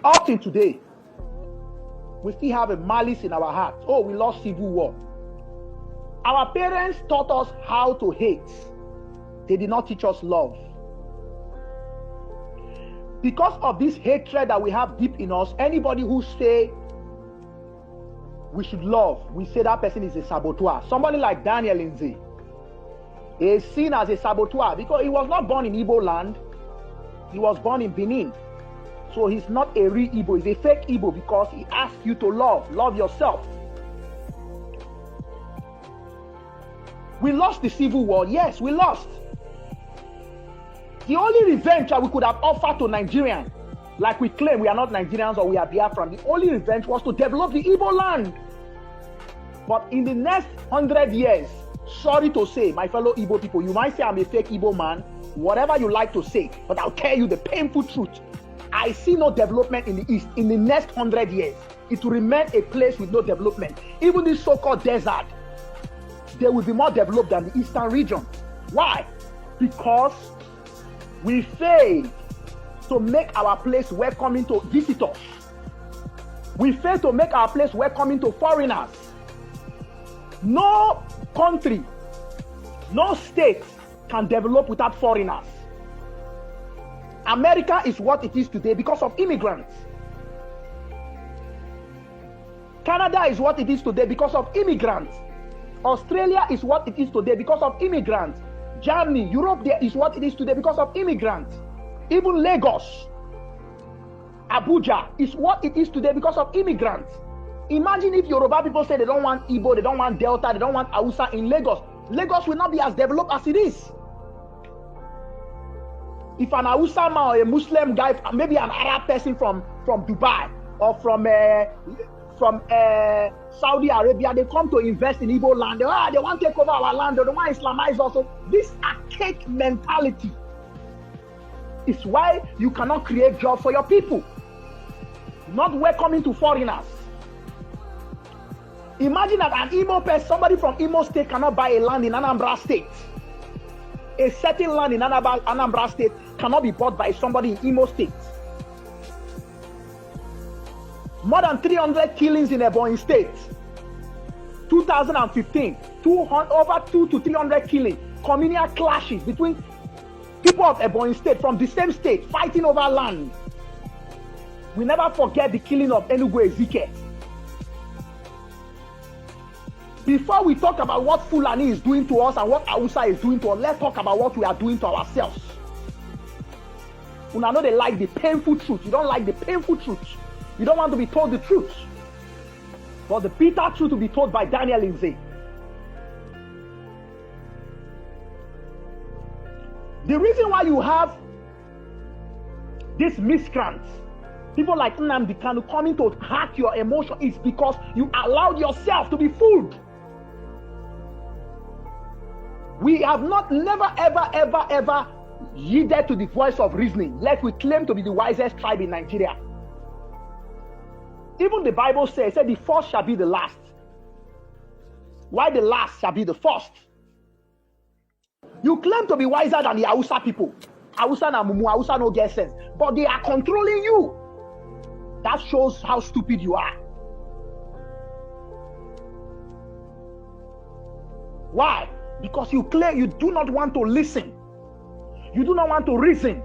Up till today, we still have a malice in our heart. Oh, we lost civil war. Our parents taught us how to hate. They did not teach us love. Because of this hatred that we have deep in us, anybody who say we should love, we say that person is a saboteur. Somebody like Daniel Lindsay is seen as a saboteur because he was not born in Igbo land. He was born in Benin. So he's not a real Igbo. He's a fake Igbo because he asked you to love. Love yourself. We lost the civil war. Yes, we lost. The only revenge that we could have offered to Nigerians, like we claim we are not Nigerians or we are Biafran, the only revenge was to develop the Igbo land. But in the next 100 years, sorry to say, my fellow Igbo people, you might say I'm a fake Igbo man, whatever you like to say, but I'll tell you the painful truth. I see no development in the East. In the next 100 years, it will remain a place with no development. Even this so-called desert, they will be more developed than the Eastern region. Why? Because we failed to make our place welcoming to visitors. We failed to make our place welcoming to foreigners. No country, no state can develop without foreigners. America is what it is today because of immigrants. Canada is what it is today because of immigrants. Australia is what it is today because of immigrants. Germany, Europe there is what it is today because of immigrants. Even Lagos, Abuja is what it is today because of immigrants. Imagine if Yoruba people say they don't want Igbo, they don't want Delta, they don't want Hausa in Lagos. Lagos will not be as developed as it is. If an Hausa man or a Muslim guy, maybe an Arab person from Dubai or from Saudi Arabia, they come to invest in Igbo land. They want to take over our land. They don't want to Islamize also. This archaic mentality is why you cannot create jobs for your people. Not welcoming to foreigners. Imagine that an Imo person, somebody from Imo State cannot buy a land in Anambra State. A certain land in Anambra State cannot be bought by somebody in Imo State. More than 300 killings in Ebonyi State. 2015, over 200 to 300 killings. Communal clashes between people of Ebonyi State from the same state fighting over land. We never forget the killing of Enugu Ezike. Before we talk about what Fulani is doing to us and what Hausa is doing to us, let's talk about what we are doing to ourselves. Una know they like the painful truth. You don't like the painful truth. You don't want to be told the truth. But the bitter truth will be told by Daniel Lindsay. The reason why you have these miscreants, people like Nnamdi Kanu coming to hack your emotion, is because you allowed yourself to be fooled. We have never, ever yielded to the voice of reasoning, lest we claim to be the wisest tribe in Nigeria. Even the Bible says the first shall be the last, while the last shall be the first. You claim to be wiser than the Hausa people. Hausa na mumu, Hausa no get sense. But they are controlling you. That shows how stupid you are. Why? Because you claim you do not want to listen. You do not want to reason.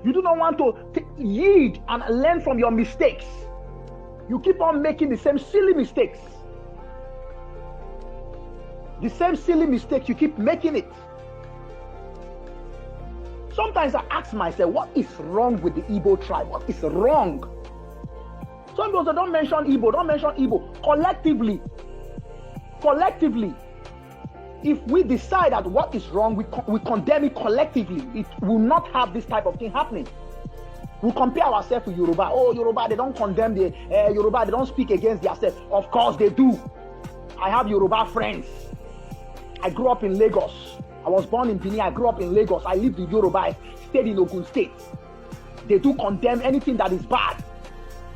You do not want to yield and learn from your mistakes. You keep on making the same silly mistakes. The same silly mistakes, you keep making it. Sometimes I ask myself, what is wrong with the Igbo tribe? What is wrong? Some people say, don't mention Igbo, don't mention Igbo. Collectively, if we decide that what is wrong, we condemn it collectively. It will not have this type of thing happening. We compare ourselves to Yoruba. Oh, Yoruba, they don't condemn the Yoruba, they don't speak against themselves. Of course they do. I have Yoruba friends. I grew up in Lagos. I was born in Benin. I grew up in Lagos. I lived in Yoruba. I stayed in Ogun State. They do condemn anything that is bad.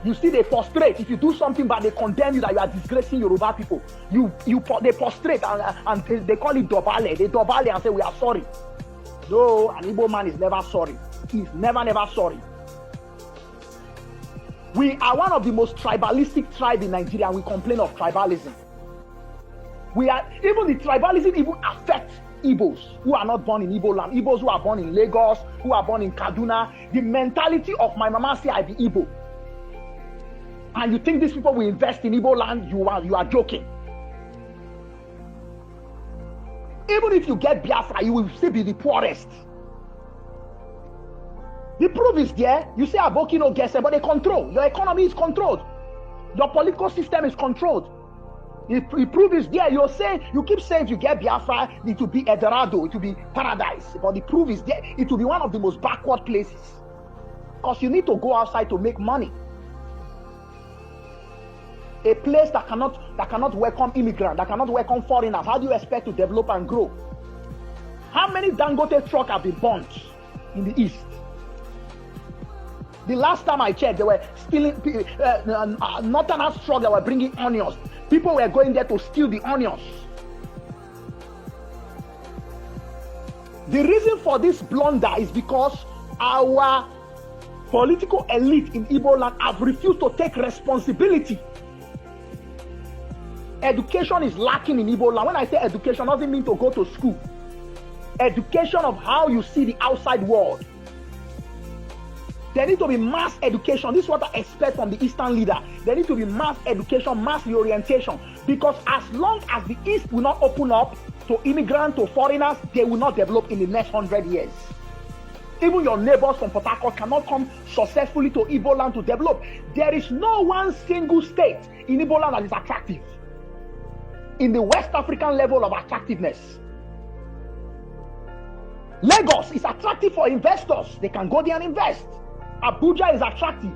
You see, they prostrate. If you do something bad, they condemn you that you are disgracing Yoruba people. They prostrate and they call it dobale. They dobale and say, we are sorry. No, an Igbo man is never sorry. He's never sorry. We are one of the most tribalistic tribes in Nigeria, and we complain of tribalism. Even the tribalism even affects Igbos who are not born in Igbo land, Igbos who are born in Lagos, who are born in Kaduna. The mentality of my mama say I be Igbo. And you think these people will invest in Igbo land, you are joking. Even if you get Biafra, you will still be the poorest. The proof is there. You say Aboki no get, but they control. Your economy is controlled. Your political system is controlled. The proof is there. You keep saying if you get Biafra, it will be Eldorado, it will be paradise. But the proof is there. It will be one of the most backward places. Because you need to go outside to make money. A place that cannot welcome immigrants, that cannot welcome foreigners. How do you expect to develop and grow? How many Dangote trucks have been burnt in the east? The last time I checked, they were stealing. Northerners trucks that were bringing onions. People were going there to steal the onions. The reason for this blunder is because our political elite in Igbo land have refused to take responsibility. Education is lacking in Igbo land. When I say education, it doesn't mean to go to school. Education of how you see the outside world. There needs to be mass education. This is what I expect from the Eastern leader. There needs to be mass education, mass reorientation. Because as long as the East will not open up to immigrants, to foreigners, they will not develop in the next 100 years. Even your neighbors from Port Harcourt cannot come successfully to Igbo land to develop. There is no one single state in Igbo land that is attractive. In the West African level of attractiveness. Lagos is attractive for investors. They can go there and invest. Abuja is attractive.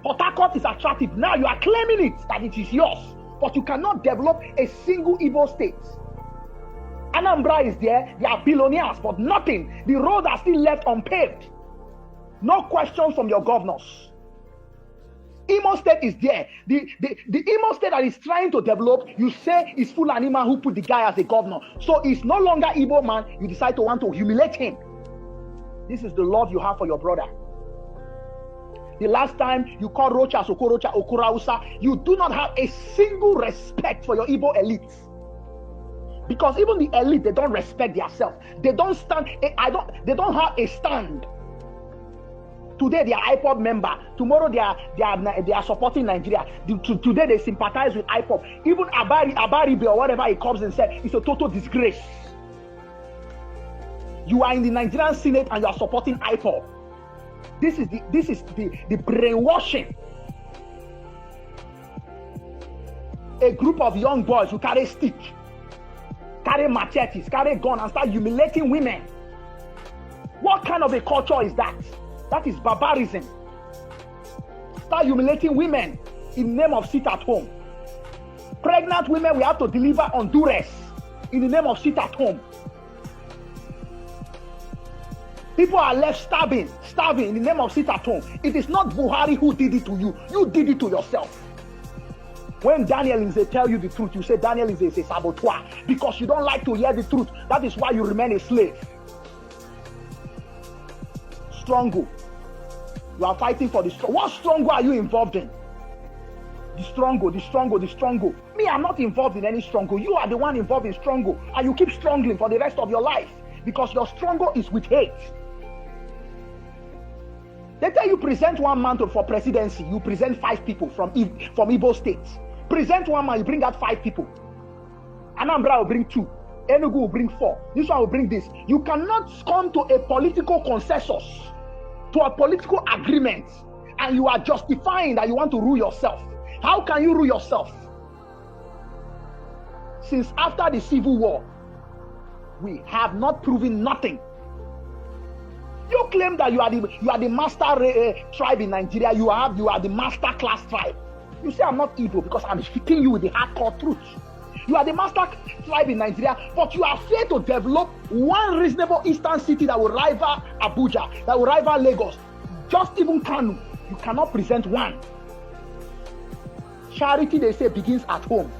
Port Harcourt is attractive. Now you are claiming it, that it is yours. But you cannot develop a single Igbo state. Anambra is there. They are billionaires, but nothing. The roads are still left unpaved. No questions from your governors. Imo State is there. The Imo State that is trying to develop, you say is Fulani man who put the guy as a governor. So it's no longer Igbo man. You decide to want to humiliate him. This is the love you have for your brother. The last time you call Rocha, Sokorocha, Okurausa, you do not have a single respect for your Igbo elite. Because even the elite, they don't respect themselves. They don't stand. They don't have a stand. Today they are IPOB member. Tomorrow they are supporting Nigeria. Today they sympathize with IPOB. Even Abaribe or whatever he comes and says, it's a total disgrace. You are in the Nigerian Senate and you are supporting IPOB. This is the brainwashing. A group of young boys who carry stick, carry machetes, carry gun and start humiliating women. What kind of a culture is that? That is barbarism. Start humiliating women in the name of sit at home. Pregnant women we have to deliver on duress in the name of sit at home. People are left starving in the name of sit at home. It is not Buhari who did it to you. You did it to yourself. When Daniel Nze tell you the truth, you say Daniel Nze is a saboteur because you don't like to hear the truth. That is why you remain a slave. Stronghold. You are fighting for the strong. What stronghold are you involved in? The stronghold. Me, I'm not involved in any stronghold. You are the one involved in stronghold. And you keep strangling for the rest of your life because your stronghold is with hate. They tell you present one man for presidency, you present 5 people from Igbo states. Present one man, you bring out 5 people. Anambra will bring 2. Enugu will bring 4. This one will bring this. You cannot come to a political consensus, to a political agreement, and you are justifying that you want to rule yourself. How can you rule yourself? Since after the Civil War, we have not proven nothing. You claim that you are the master tribe in Nigeria. You are the master class tribe. You say I'm not evil because I'm hitting you with the hardcore truth. You are the master tribe in Nigeria, but you are afraid to develop one reasonable eastern city that will rival Abuja, that will rival Lagos. Just even Kanu, you cannot present one. Charity, they say, begins at home.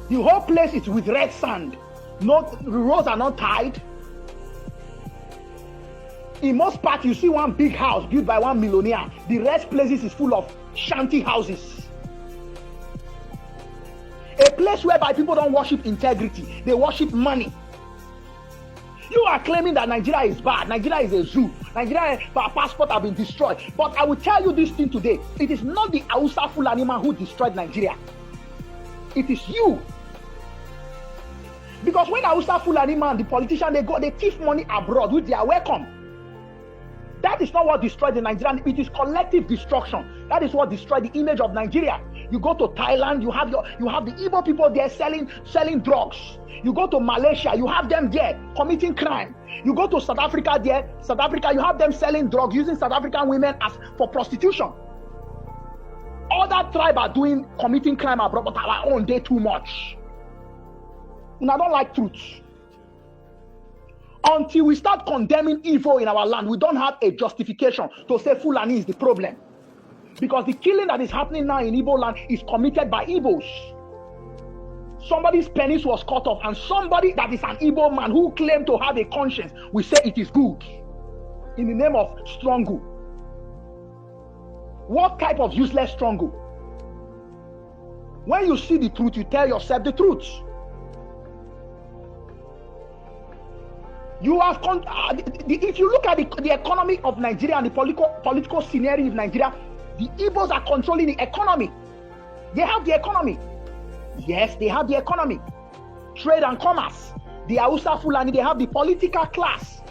The whole place is with red sand. The roads are not tied. In most parts, you see one big house built by one millionaire. The rest places is full of shanty houses. A place whereby people don't worship integrity, they worship money. You are claiming that Nigeria is bad, Nigeria is a zoo, Nigeria, our passport have been destroyed. But I will tell you this thing today. It is not the Hausa Fulani man who destroyed Nigeria. It is you. Because when Hausa Fulani man, the politician, they thief money abroad, which they are welcome. That is not what destroyed the Nigerian. It is collective destruction. That is what destroyed the image of Nigeria. You go to Thailand, you have the Igbo people there selling drugs. You go to Malaysia, you have them there committing crime. You go to South Africa, you have them selling drugs, using South African women for prostitution. Other tribes are committing crime abroad, but our own day too much. And I don't like truth. Until we start condemning evil in our land, we don't have a justification to say Fulani is the problem. Because the killing that is happening now in Igbo land is committed by Igbos. Somebody's penis was cut off, and somebody that is an Igbo man who claimed to have a conscience will say it is good in the name of struggle. What type of useless struggle? When you see the truth, you tell yourself the truth. You have if you look at the economy of Nigeria and the political scenario of Nigeria, the Igbos are controlling the economy. They have the economy. Yes, they have the economy. Trade and commerce. The Hausa Fulani, they have the political class.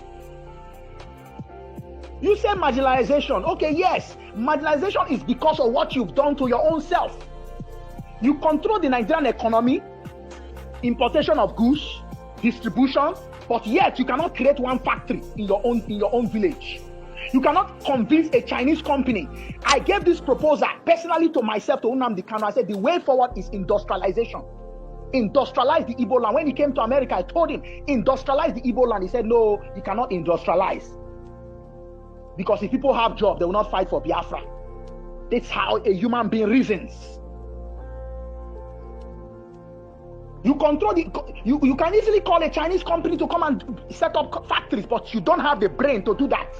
You say marginalization. Okay, yes. Marginalization is because of what you've done to your own self. You control the Nigerian economy, importation of goods, distribution, but yet you cannot create one factory in your own village. You cannot convince a Chinese company. I gave this proposal personally to myself, to Nnamdi Kanu. I said the way forward is industrialization. Industrialize the Igbo land. When he came to America, I told him, industrialize the Igbo land. He said, no, you cannot industrialize. Because if people have jobs, they will not fight for Biafra. That's how a human being reasons. You control you can easily call a Chinese company to come and set up factories, but you don't have the brain to do that.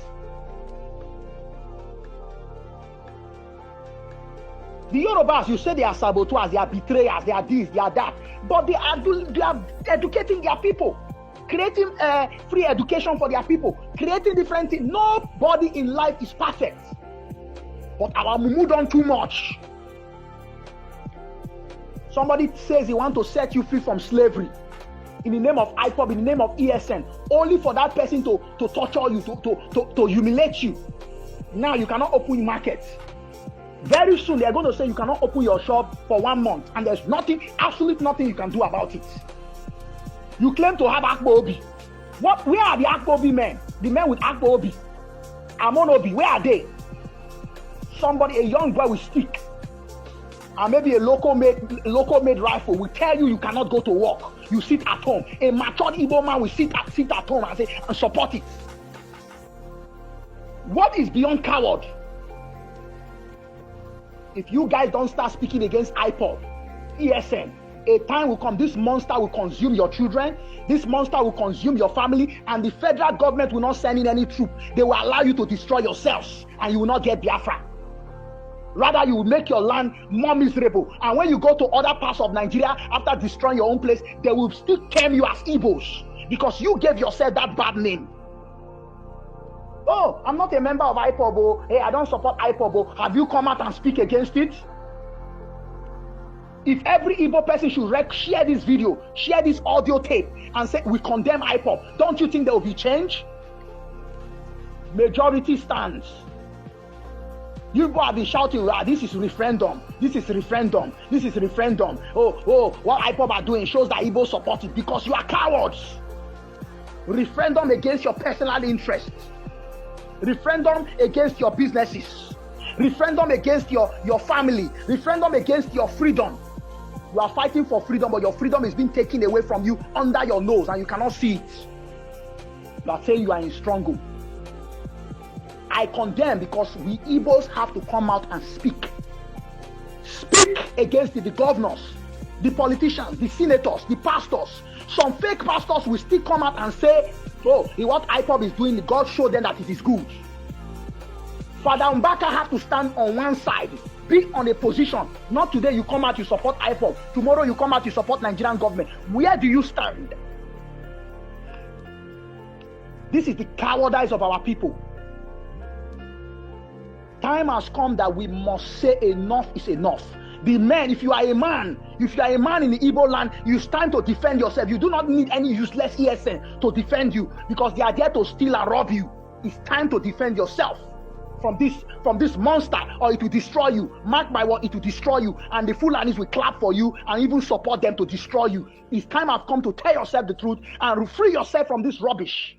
The Yorubas, you say they are saboteurs, they are betrayers, they are this, they are that, but they are educating their people, creating free education for their people, creating different things. Nobody in life is perfect, but our mumu done too much. Somebody says he wants to set you free from slavery in the name of IPOB, in the name of ESN, only for that person to torture you, to humiliate you. Now you cannot open your market. Very soon they are going to say you cannot open your shop for 1 month, and there's nothing, absolutely nothing you can do about it. You claim to have Akpo Obi. Where are the Akpo Obi men? The men with Akpo Obi, Amon Obi, where are they? Somebody, a young boy with stick, and maybe a local made rifle will tell you cannot go to work. You sit at home. A matured Igbo man will sit at home and support it. What is beyond coward? If you guys don't start speaking against IPOB, ESN, a time will come, this monster will consume your children, this monster will consume your family, and the federal government will not send in any troop. They will allow you to destroy yourselves, and you will not get Biafra. Rather, you will make your land more miserable. And when you go to other parts of Nigeria, after destroying your own place, they will still term you as Igbos, because you gave yourself that bad name. Oh, I'm not a member of IPOB. Hey, I don't support IPOB. Have you come out and speak against it? If every Igbo person should share this video, share this audio tape, and say we condemn IPOB, don't you think there will be change? Majority stands. You go and be shouting, this is referendum, this is referendum, this is referendum. Oh, what IPOB are doing shows that Igbo support it, because you are cowards. Referendum against your personal interests. Referendum against your businesses. Referendum against your family. Referendum against your freedom. You are fighting for freedom, but your freedom is being taken away from you under your nose, and you cannot see it. You are saying you are in struggle. I condemn, because we Igbos have to come out and speak. Speak against the governors, the politicians, the senators, the pastors. Some fake pastors will still come out and say So what IPOB is doing, God showed them that it is good. Father Mbaka have to stand on one side, be on a position. Not today you come out, you support IPOB. Tomorrow you come out, you support Nigerian government. Where do you stand? This is the cowardice of our people. Time has come that we must say enough is enough. The men, if you are a man in the Igbo land, you stand to defend yourself. You do not need any useless ESN to defend you, because they are there to steal and rob you. It's time to defend yourself from this monster, or it will destroy you. Mark my word, it will destroy you, and the Fulanis will clap for you and even support them to destroy you. It's time has come to tell yourself the truth and free yourself from this rubbish.